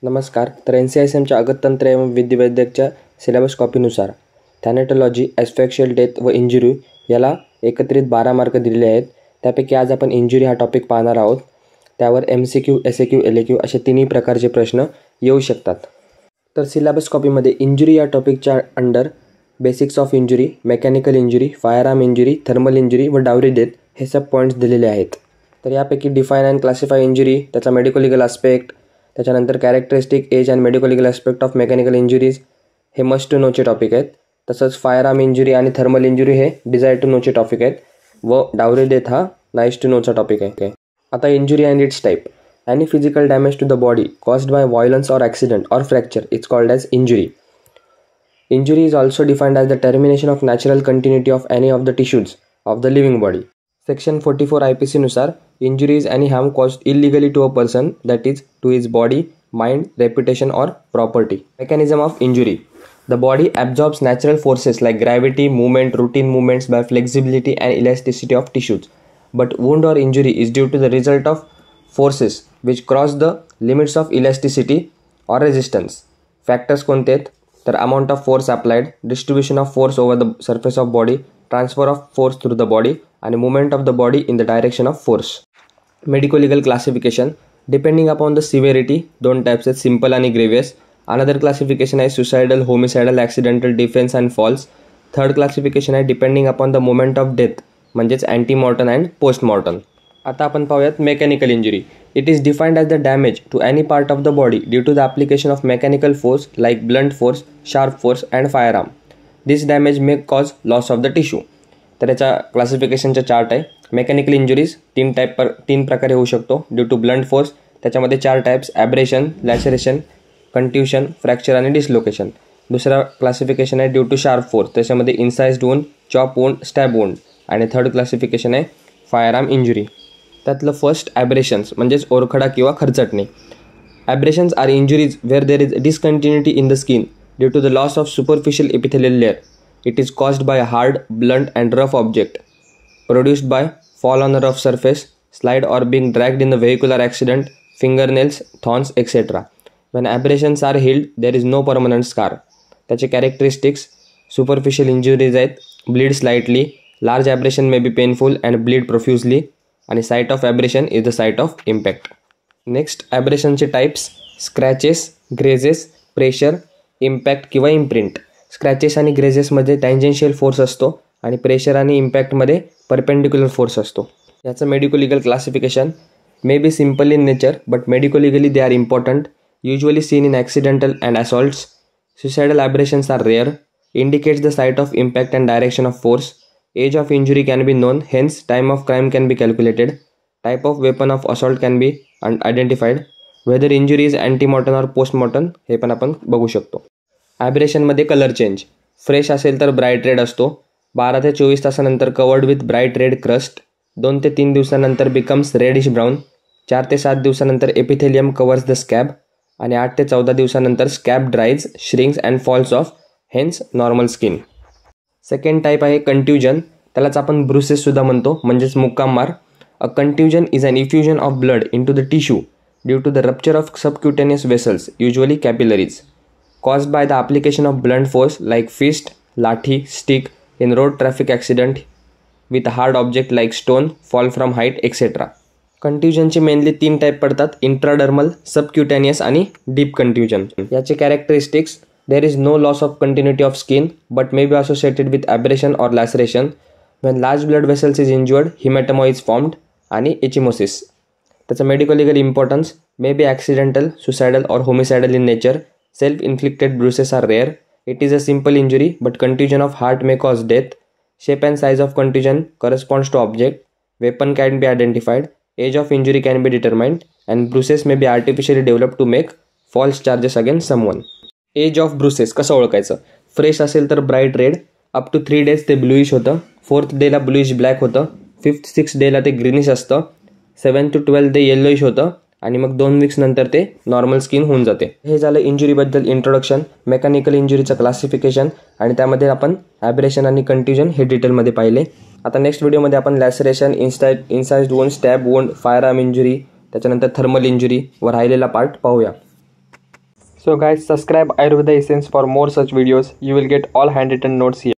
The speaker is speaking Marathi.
नमस्कार. तर NCISMच्या अगततंत्र एवं विधिवैद्यकच्या सिलेबस कॉपीनुसार थॅनेटॉलॉजी, ॲस्फिक्शियल डेथ व इंजुरी याला एकत्रित 12 मार्क दिलेले आहेत. त्यापैकी आज आपण इंजुरी हा टॉपिक पाहणार आहोत. त्यावर MCQ, SAQ, LAQ असे तिन्ही प्रकारचे प्रश्न येऊ शकतात. तर सिलेबस कॉपीमध्ये इंजुरी या टॉपिकच्या under basics of injury, mechanical injury, fire arm injury, thermal injury व डावरी डेथ हे सब पॉईंट्स दिलेले आहेत. तर यापैकी डिफाईन अँड क्लासिफाय इंजुरी, त्याचा मेडिको लिगल आस्पेक्ट, त्याच्यानंतर characteristic, age and medico legal aspect of mechanical injuries हे मस्ट टू नोचे टॉपिक आहेत. तसंच फायर आर्म इंजुरी आणि थर्मल इंजुरी हे डिझायर टू नोचे टॉपिक आहेत व डावरी डेथ हा नाईस टू नोचा टॉपिक आहे. आता injury and it's type. Any physical damage to the body caused by violence or accident or fracture is called as injury. Injury is also defined as the termination of natural continuity of any of the tissues of the living body. Section 44 IPC नुसार injury is any harm caused illegally to a person, that is to his body, mind, reputation or property. Mechanism of injury. The body absorbs natural forces like gravity, movement, routine movements by flexibility and elasticity of tissues. But wound or injury is due to the result of forces which cross the limits of elasticity or resistance. Factors कोणते आहेत तर amount of force applied, distribution of force over the surface of body, transfer of force through the body and movement of the body in the direction of force. Medico-legal classification. Depending upon the severity, दोन types आहेत, simple आणि grievous. Another classification आहे suicidal, homicidal, accidental, defense and false. Third classification आहे depending upon the moment of death म्हणजेच antemortem and postmortem. आता आपण पाहूयात mechanical injury. It is defined as the damage to any part of the body due to the application of mechanical force like blunt force, sharp force and firearm. This damage may cause loss of the tissue. तर याच्या क्लासिफिकेशनचा चार्ट आहे. मेकॅनिकल इंजुरीज तीन प्रकारे होऊ शकतो. ड्यू टू ब्लंट फोर्स त्याच्यामध्ये 4 types: abrasion, laceration, contusion, fracture आणि डिसलोकेशन. दुसरा क्लासिफिकेशन आहे ड्यू टू शार्प फोर्स, त्याच्यामध्ये incised wound, chop wound, stab wound. आणि थर्ड क्लासिफिकेशन आहे फायर आर्म इंजुरी. त्यातलं फर्स्ट ॲब्रेशन्स म्हणजेच ओरखडा किंवा खरचटणे. Abrasions are injuries where there is discontinuity in the skin due to the loss of superficial epithelial layer. It is caused by hard, blunt and rough object produced by fall on a rough surface, slide or being dragged in the vehicular accident, fingernails, thorns etcetera. When abrasions are healed there is no permanent scar. त्याचे कॅरेक्टरिस्टिक्स सुपरफिशियल इंजुरीज आहेत, bleed slightly, large abrasion may be painful and bleed profusely. आणि site of abrasion is the site of impact. Next ॲब्रेशनचे types: scratches, grazes, pressure, impact किंवा इम्प्रिंट. स्क्रॅचेस आणि ग्रेजेसमध्ये टँजेन्शियल फोर्स असतो आणि प्रेशर आणि इम्पॅक्टमध्ये परपेंडिक्युलर फोर्स असतो. याचं medico legal classification may be simple in nature but medico legally they are important. Usually seen in accidental and assaults. Suicidal abrasions are rare. Indicates the site of impact and direction of force. Age of injury can be known, hence time of crime can be calculated. Type of weapon of assault can be identified. Whether injury is antemortem or postmortem हे पण आपण बघू शकतो. ॲब्रेशनमध्ये कलर चेंज. फ्रेश असेल तर ब्राईट रेड असतो. 12 ते 24 तासानंतर covered with bright red crust. 2 ते 3 दिवसानंतर बिकम्स रेडिश ब्राऊन. 4 ते 7 दिवसानंतर एपिथेलियम कवर्स द स्कॅब. आणि 8 ते 14 दिवसानंतर scab dries, shrinks and falls off, hence normal skin. Second type आहे कंट्युजन. त्यालाच आपण ब्रुसेससुद्धा म्हणतो म्हणजेच मुक्काम मार. A contusion is an effusion of blood into the tissue due to the rupture of subcutaneous vessels, usually capillaries, caused by the application of blunt force like fist, lathi, stick in road traffic accident with hard object like stone, fall from height etcetera. कंट्युजनचे मेनली 3 टाईप पडतात: इंट्राडर्मल, सबक्युटेनियस आणि डीप कंट्युजन. याचे characteristics: there is no loss of continuity of skin but may be associated with abrasion or laceration. When large blood vessels is injured, hematoma is formed आणि ecchymosis. त्याचा medico legal importance may be accidental, suicidal or homicidal in nature. Self-inflicted bruises are rare. It is a simple injury but contusion of heart may cause death. Shape and size of contusion corresponds to object. Weapon can be identified. Age of injury can be determined and bruises may be artificially developed to make false charges against someone. Age of bruises कसं ओळखायचं? फ्रेश असेल तर bright red, up to 3 days ते ब्लूइश होतं, 4th डेला ब्लूइश ब्लॅक होतं, 5th 6th डेला ते ग्रीनिश असतं, 7th to 12th ते येल्लोइश होतं आणि मग 2 वीक्स नंतर ते नॉर्मल स्किन होऊन जाते. हे झालं इंजुरीबद्दल इंट्रोडक्शन, मेकॅनिकल इंजुरीचं क्लासिफिकेशन आणि त्यामध्ये आपण ॲब्रेशन आणि कंट्युजन हे डिटेलमध्ये पाहिले. आता नेक्स्ट व्हिडिओमध्ये आपण laceration, incised wound, stab wound, fire arm injury, त्याच्यानंतर थर्मल इंजुरी व राहिलेला पार्ट पाहूया. So guys, subscribe Ayurveda Essence for more such videos. You will get all handwritten notes here.